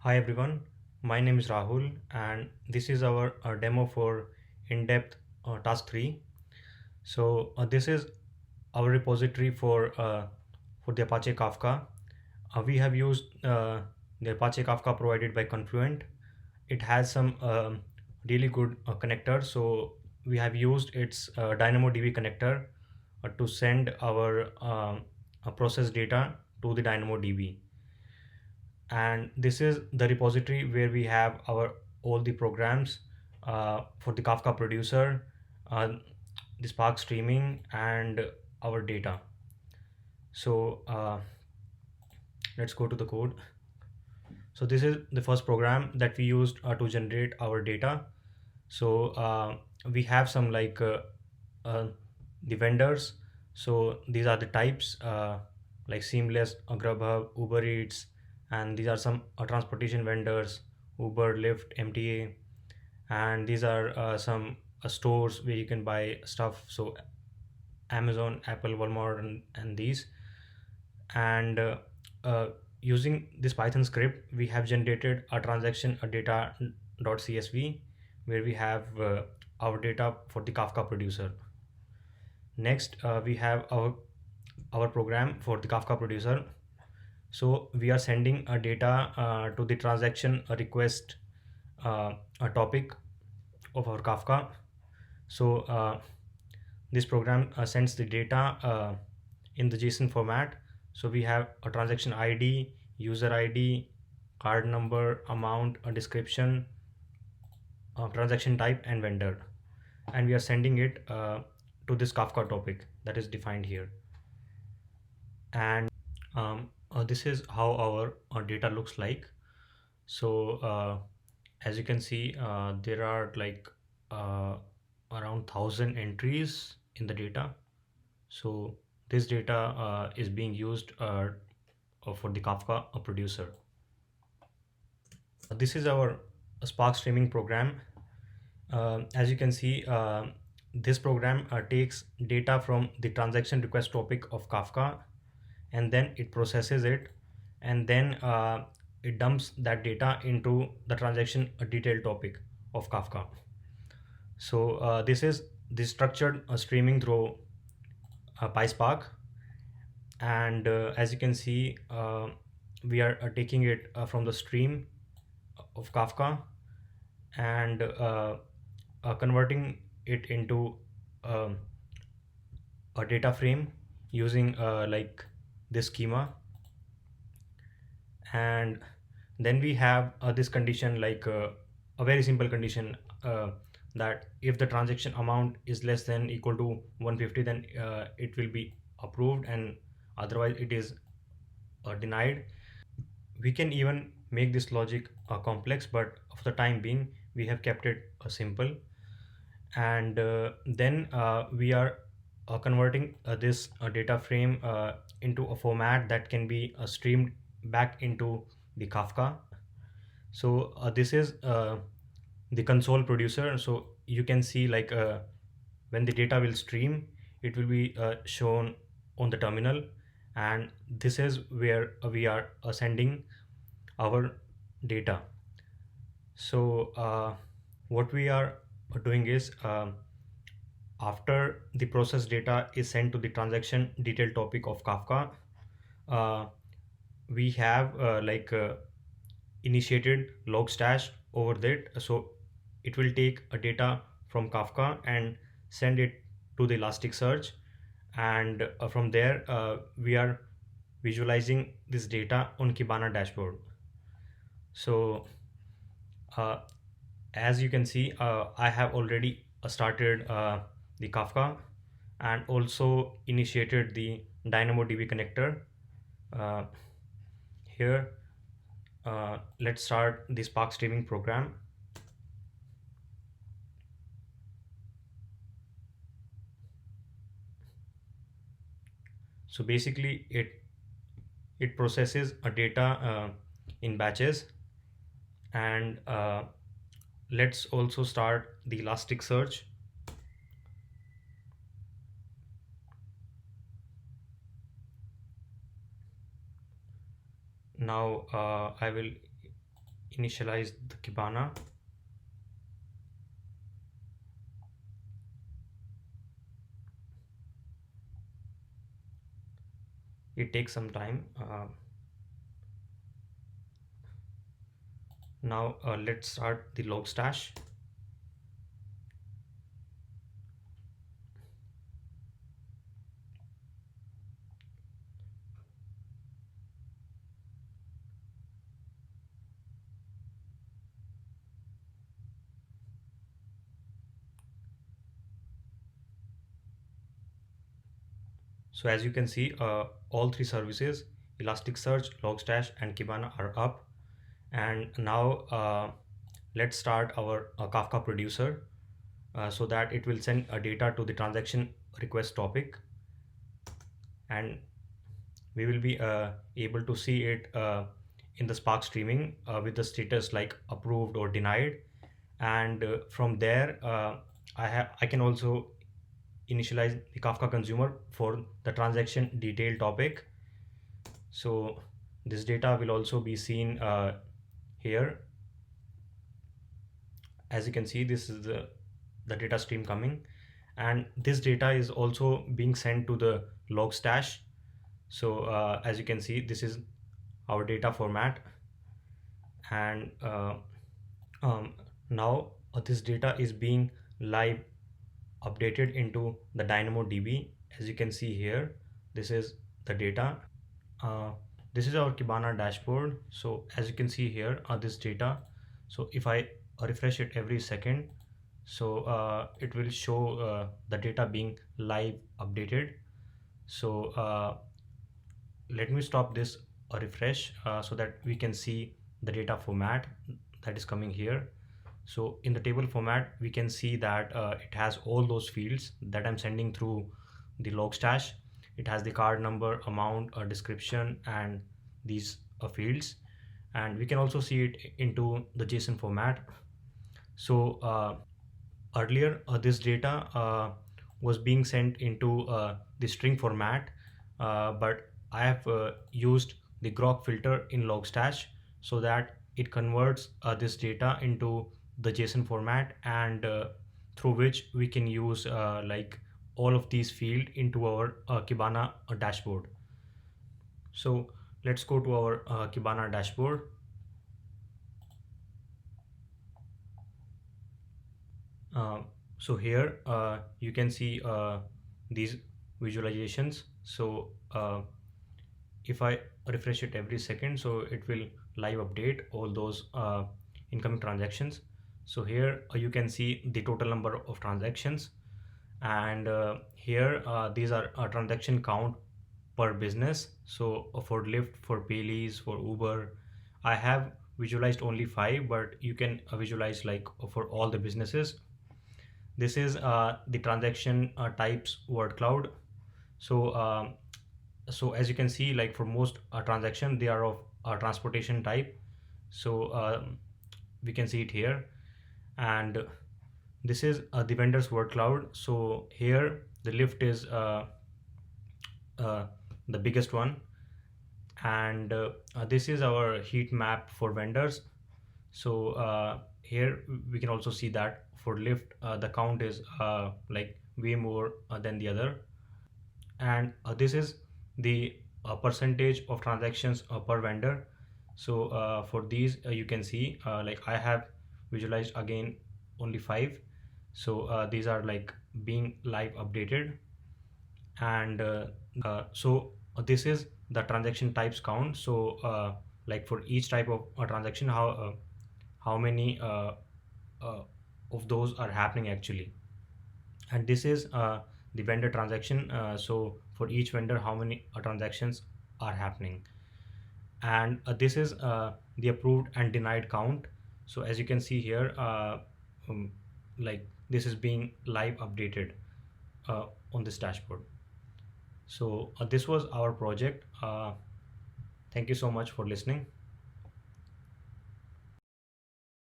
Hi everyone, my name is Rahul and this is our demo for in-depth task 3. This is our repository for the Apache Kafka. We have used the Apache Kafka provided by Confluent. It has some really good connectors. So we have used its DynamoDB connector to send our process data to the DynamoDB, and this is the repository where we have our all the programs for the Kafka producer, uh, the Spark streaming, and our data. So let's go to the code. So this is the first program that we used to generate our data. So we have some uh, the vendors. So these are the types like Seamless, Grubhub, Uber Eats, and these are some transportation vendors: Uber, Lyft, MTA, and these are some stores where you can buy stuff. So Amazon, Apple, Walmart, and these. And uh, using this Python script, we have generated a transaction a data.csv where we have our data for the Kafka producer. Next, we have our program for the Kafka producer. So we are sending a data to the transaction a request, a topic of our Kafka. So this program sends the data in the JSON format. So we have a transaction ID, user ID, card number, amount, a description, transaction type, and vendor, and we are sending it to this Kafka topic that is defined here. And this is how our data looks like. So as you can see, there are uh, around 1,000 entries in the data. So this data is being used for the Kafka producer. This is our Spark streaming program. As you can see, this program takes data from the transaction request topic of Kafka, and then it processes it, and then it dumps that data into the transaction detail topic of Kafka. So this is the structured streaming through PySpark. And as you can see, we are taking it from the stream of Kafka, and converting it into um, a data frame using this schema. And then we have this condition, a very simple condition, that if the transaction amount is less than equal to 150, then it will be approved, and otherwise it is denied. We can even make this logic complex, but for the time being we have kept it simple. And then we are converting this data frame into a format that can be streamed back into the Kafka. So this is the console producer. So you can see, when the data will stream, it will be shown on the terminal, and this is where we are sending our data. So what we are doing is, after the process data is sent to the transaction detail topic of Kafka, uh, we have initiated logstash over that. So it will take a data from Kafka and send it to the Elasticsearch, and from there we are visualizing this data on Kibana dashboard. So uh, as you can see, I have already started the Kafka, and also initiated the DynamoDB connector uh, here. Let's start the Spark streaming program. So basically it processes a data in batches. And let's also start the Elasticsearch. Now I will initialize the Kibana. It takes some time. Now let's start the Logstash. So as you can see, all three services, Elasticsearch, Logstash, and Kibana are up. And now let's start our Kafka producer so that it will send data to the transaction request topic, and we will be able to see it in the Spark streaming with the status like approved or denied. And from there, I can also initialize the Kafka consumer for the transaction detail topic. So this data will also be seen here. As you can see, this is the data stream coming, and this data is also being sent to the Logstash. So as you can see, this is our data format, and now this data is being live updated into the DynamoDB. As you can see here, this is the data. uh, this is our Kibana dashboard. So as you can see here are this data. So if I refresh it every second, so it will show the data being live updated. So let me stop this refresh so that we can see the data format that is coming here. So in the table format, we can see that it has all those fields that I'm sending through the Logstash. It has the card number, amount, a description, and these fields. And we can also see it into the JSON format. So earlier, this data was being sent into the string format, but I have used the grok filter in Logstash so that it converts this data into the JSON format, and through which we can use like all of these field into our Kibana dashboard. So let's go to our Kibana dashboard. Uh, so here you can see these visualizations. So if I refresh it every second, so it will live update all those incoming transactions. So here you can see the total number of transactions, and here these are transaction count per business. So for Lyft, for Payleys, for Uber, I have visualized only 5, but you can visualize like for all the businesses. This is the transaction types word cloud. So so as you can see, like for most transaction, they are of transportation type. So we can see it here, and this is the vendor's word cloud. So here the Lyft is uh, the biggest one, and this is our heat map for vendors. So here we can also see that for Lyft the count is like way more than the other, and this is the percentage of transactions per vendor. So for these you can see like I have visualized again only 5. So these are like being live updated, and this is the transaction types count. So like for each type of transaction, how many of those are happening actually. And this is the vendor transaction. So for each vendor, how many transactions are happening. And this is the approved and denied count. So as you can see here, um, like this is being live updated on this dashboard. So this was our project. Thank you so much for listening.